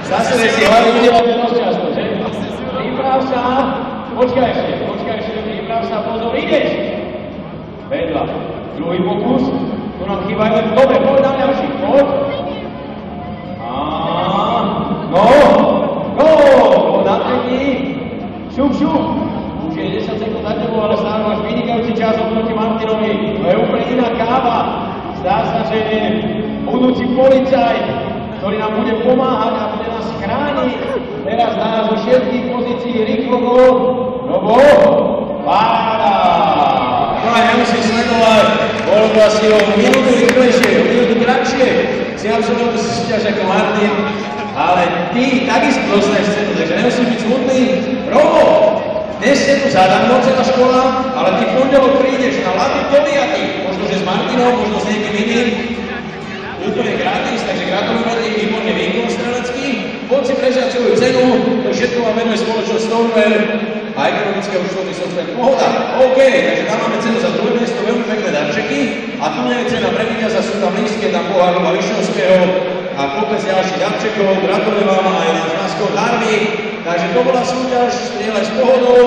Zase si hlavne udelať dosť často, že? Priprav sa, počkaj ešte, priprav sa, pozor, ideš! Vedľa, druhý pokus, tu nám chýbajú, dobre, poď na ďalší, poď! No, na tretí, šup, už je 10 sekúnd za tebou, ale stále máš vynikajúci čas oproti Martinovi, to je úplne iná káva, zdá sa, že je budúci policajt, ktorý nám bude pomáhať a bude nás chrániť. Teraz dá zo všetkých pozícií rýchlo gól. No bol. Páda. No a nemusím sledovať. Bolo to asi o minútu rýchlejšie, o minútu kratšie. Si absolvujete súťaž ako Martin. Ale ty takisto dostaneš cenu, takže nemusíš byť smutný. Robo, dnes je tu zadarmo celá škola, ale ty v pondelok prídeš na Laty Tomiaty. Možno, že s Martinom, možno s niekým iným. Úplne gratis, takže gratulujeme ti, výborný výkon strelecký. Poď si prežiať svoju cenu, to všetko vám venuje spoločnosť Stormware a ekonomické účtovný software Pohoda. OK, takže tam máme cenu za druhé miesto, veľmi pekné darčeky a tu nie je cena pre víťaza, sú tam lístky, tam poháru a Lišovského a kopec ďalších darčekov. Gratulujem vám aj náš maskot Darby, takže to bola súťaž Strieľaj s Pohodou.